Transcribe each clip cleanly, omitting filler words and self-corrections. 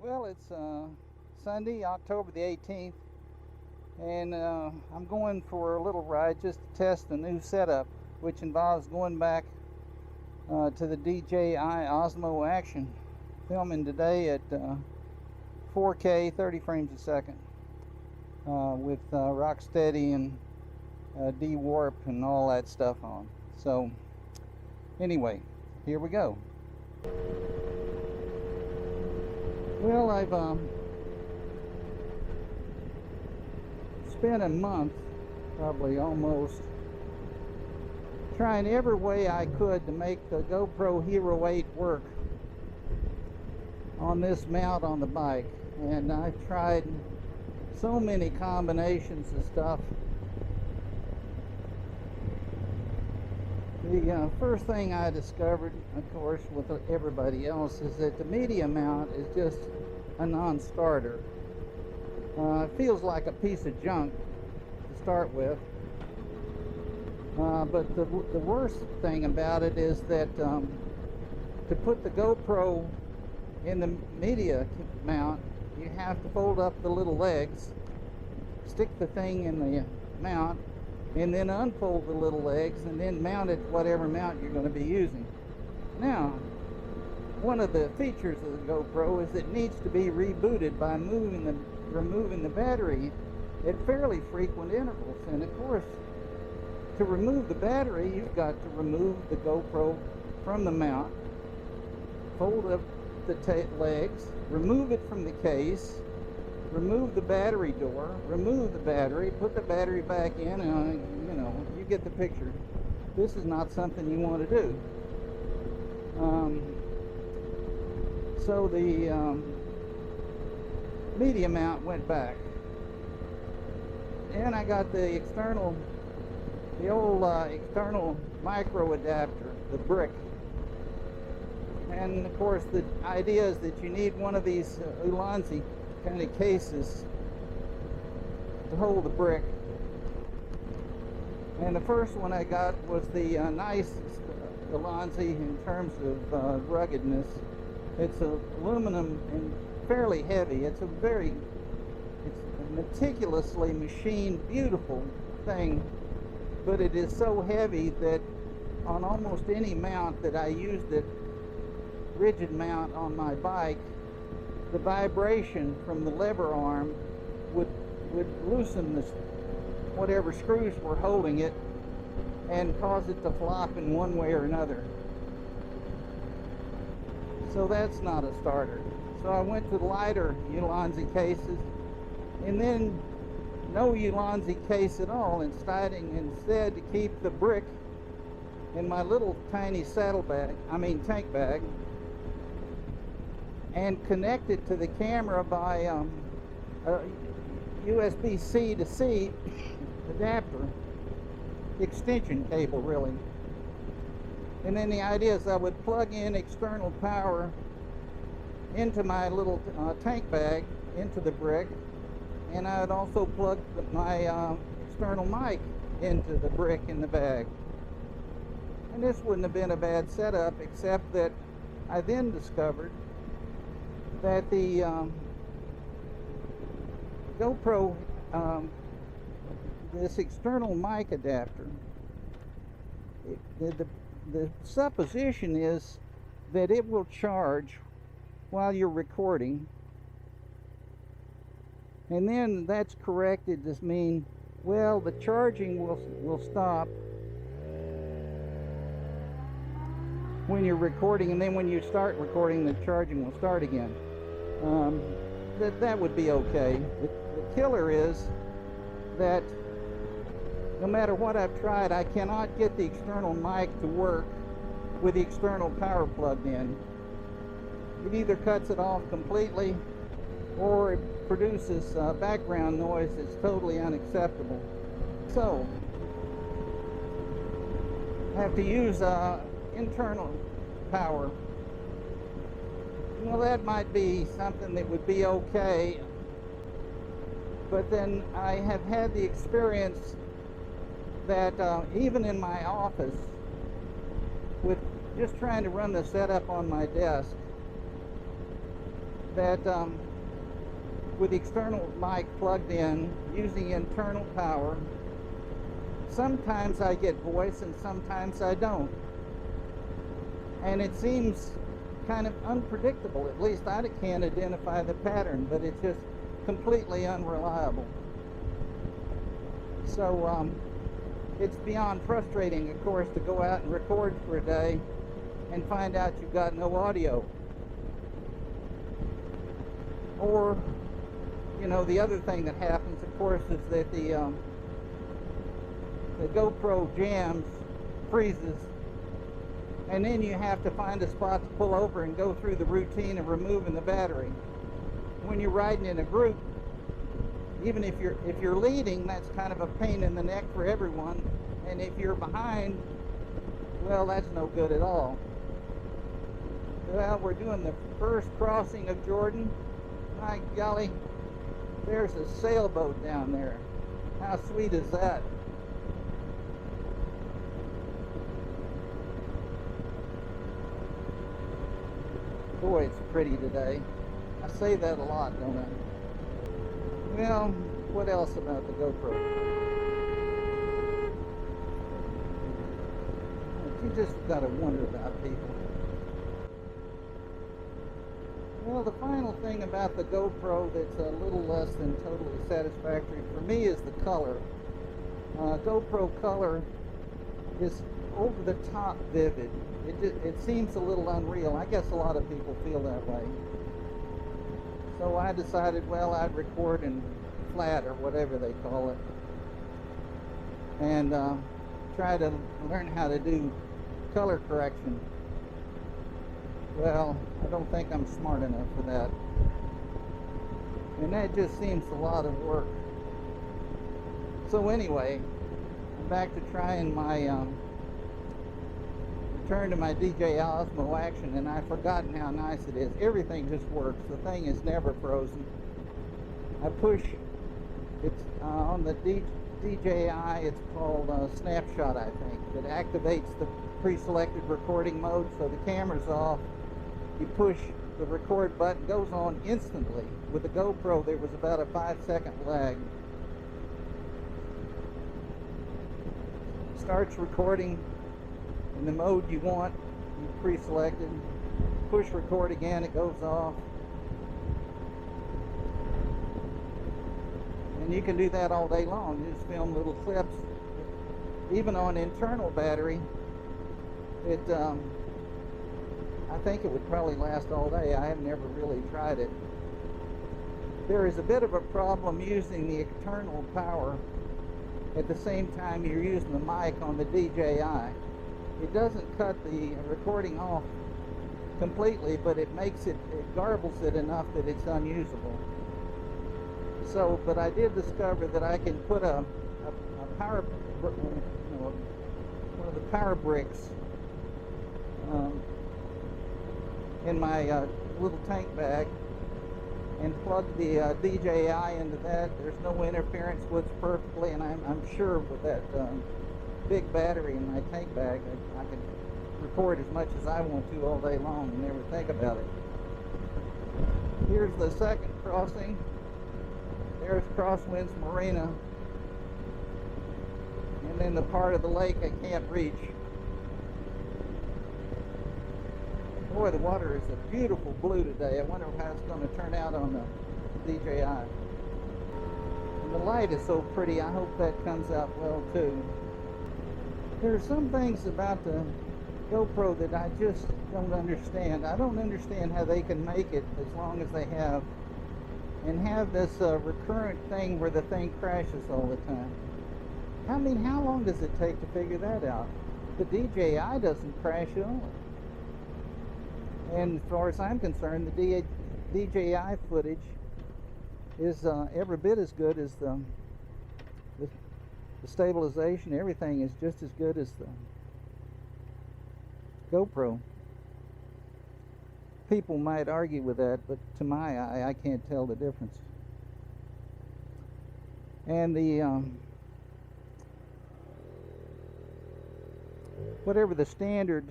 Well, it's Sunday, October the 18th, and I'm going for a little ride just to test the new setup, which involves going back to the DJI Osmo Action, filming today at 4K 30 frames a second with Rocksteady and D-Warp and all that stuff on. So anyway, here we go. Well, I've spent a month, probably almost, trying every way I could to make the GoPro Hero8 work on this mount on the bike. And I've tried so many combinations of stuff. The first thing I discovered, of course, with everybody else, is that the media mount is just a non-starter. It feels like a piece of junk to start with. But the worst thing about it is that to put the GoPro in the media mount, you have to fold up the little legs, stick the thing in the mount, and then unfold the little legs and then mount it whatever mount you're going to be using. Now, one of the features of the GoPro is it needs to be rebooted by removing the battery at fairly frequent intervals. And of course, to remove the battery, you've got to remove the GoPro from the mount, fold up the legs, remove it from the case, remove the battery door, remove the battery, put the battery back in, and you know, you get the picture. This is not something you want to do. So the media mount went back, and I got the old external micro adapter, the brick. And of course, the idea is that you need one of these Ulanzi kind of cases to hold the brick. And the first one I got was the nicest Ulanzi in terms of ruggedness. It's aluminum and fairly heavy. It's a meticulously machined, beautiful thing, but it is so heavy that on almost any mount that I used it, rigid mount on my bike, the vibration from the lever arm would loosen whatever screws were holding it and cause it to flop in one way or another. So that's not a starter. So I went to lighter Ulanzi cases, and then no Ulanzi case at all, instead to keep the brick in my little tiny tank bag, and connect it to the camera by a USB-C to C adapter, extension cable really. And then the idea is I would plug in external power into my little tank bag, into the brick, and I would also plug my external mic into the brick in the bag. And this wouldn't have been a bad setup, except that I then discovered that the GoPro, this external mic adapter, the supposition is that it will charge while you're recording, and then that's corrected to mean, well, the charging will stop when you're recording, and then when you start recording, the charging will start again. That would be okay. The killer is that no matter what I've tried, I cannot get the external mic to work with the external power plugged in. It either cuts it off completely or it produces background noise that's totally unacceptable. So I have to use internal power. Well, that might be something that would be okay, but then I have had the experience that even in my office, with just trying to run the setup on my desk, that with the external mic plugged in using internal power, sometimes I get voice and sometimes I don't. And it seems kind of unpredictable. At least I can't identify the pattern, but it's just completely unreliable. So it's beyond frustrating, of course, to go out and record for a day and find out you've got no audio. Or, you know, the other thing that happens, of course, is that the GoPro jams, freezes, and then you have to find a spot to pull over and go through the routine of removing the battery. When you're riding in a group, even if you're leading, that's kind of a pain in the neck for everyone, and if you're behind, well, that's no good at all. Well, we're doing the first crossing of Jordan. My golly, there's a sailboat down there. How sweet is that? Boy, it's pretty today. I say that a lot, don't I? Well, what else about the GoPro? You just gotta wonder about people. Well, the final thing about the GoPro that's a little less than totally satisfactory for me is the color. GoPro color is over the top vivid. It seems a little unreal. I guess a lot of people feel that way. So I decided, well, I'd record in flat or whatever they call it, and try to learn how to do color correction. Well, I don't think I'm smart enough for that, and that just seems a lot of work. So anyway, I'm back to trying my return to my DJI Osmo Action, and I've forgotten how nice it is. Everything just works. The thing is never frozen. I push, it's on the DJI, it's called Snapshot, I think. It activates the pre-selected recording mode, so the camera's off. You push the record button, goes on instantly. With the GoPro, there was about a 5-second lag. Starts recording in the mode you want, you pre-selected. Push record again, it goes off. And you can do that all day long. You just film little clips. Even on internal battery, it I think it would probably last all day. I have never really tried it. There is a bit of a problem using the external power at the same time you're using the mic on the DJI. It doesn't cut the recording off completely, but it makes it, garbles it enough that it's unusable. So, but I did discover that I can put a power, one of the power bricks in my little tank bag and plug the DJI into that. There's no interference, works perfectly, and I'm sure with that big battery in my tank bag, I can record as much as I want to all day long and never think about it. Here's the second crossing. There's Crosswinds Marina, and then the part of the lake I can't reach. Boy, the water is a beautiful blue today. I wonder how it's going to turn out on the DJI. And the light is so pretty, I hope that comes out well too. There are some things about the GoPro that I just don't understand. I don't understand how they can make it as long as they have, and have this recurrent thing where the thing crashes all the time. I mean, how long does it take to figure that out? The DJI doesn't crash at all. And as far as I'm concerned, the DJI footage is every bit as good as the stabilization. Everything is just as good as the GoPro. People might argue with that, but to my eye, I can't tell the difference. And the whatever the standard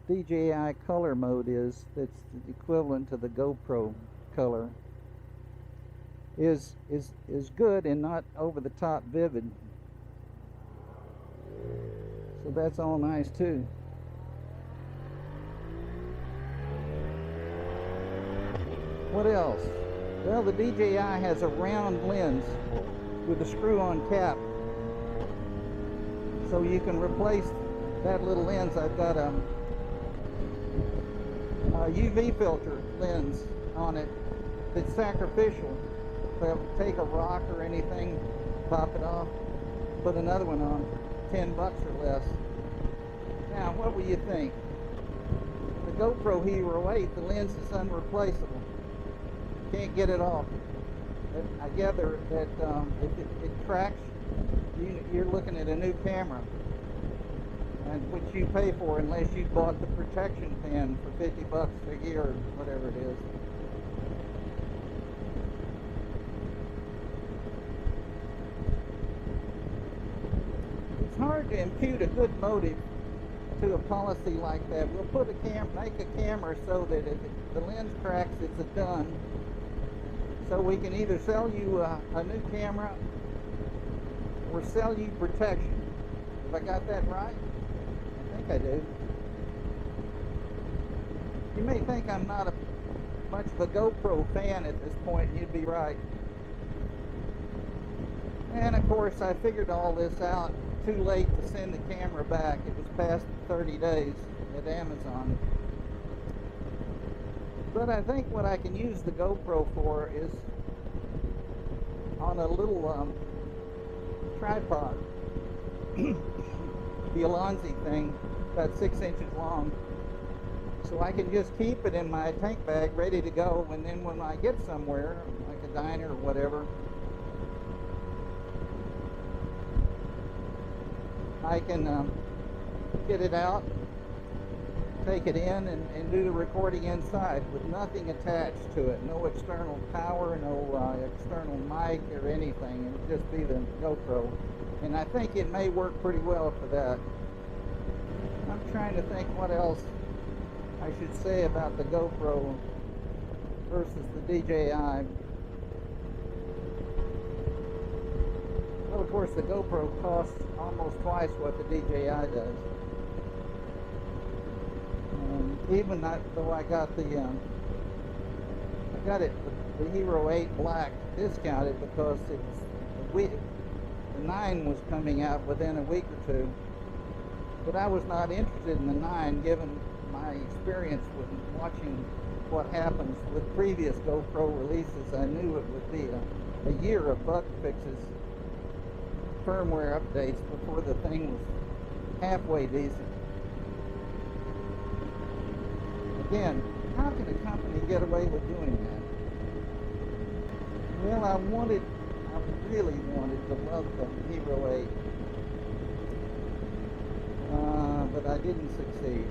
DJI color mode is, that's equivalent to the GoPro color, is good and not over the top vivid. So that's all nice too. What else? Well, the DJI has a round lens with a screw-on cap, so you can replace that little lens. I've got a UV filter lens on it that's sacrificial. So take a rock or anything, pop it off, put another one on, $10 or less. Now, what will you think? The GoPro Hero8, the lens is unreplaceable. Can't get it off. I gather that if it cracks, you're looking at a new camera, and which you pay for unless you bought the protection pan for $50 a year or whatever it is. It's hard to impute a good motive to a policy like that. We'll put make a camera so that if the lens cracks, it's a done. So we can either sell you a new camera or sell you protection. Have I got that right? I think I do. You may think I'm not much of a GoPro fan at this point, and you'd be right. And of course, I figured all this out too late to send the camera back. It was past 30 days at Amazon. But I think what I can use the GoPro for is on a little tripod. The Alonzi thing, about 6 inches long. So I can just keep it in my tank bag ready to go, and then when I get somewhere, like a diner or whatever, I can get it out, take it in, and do the recording inside with nothing attached to it. No external power, no external mic or anything. It would just be the GoPro. And I think it may work pretty well for that. I'm trying to think what else I should say about the GoPro versus the DJI. Well, of course, the GoPro costs almost twice what the DJI does. Even though I got the Hero8 Black discounted because the 9 was coming out within a week or two. But I was not interested in the 9, given my experience with watching what happens with previous GoPro releases. I knew it would be a year of bug fixes, firmware updates before the thing was halfway decent. Again, how can a company get away with doing that? Well, I really wanted to love the Hero8, but I didn't succeed.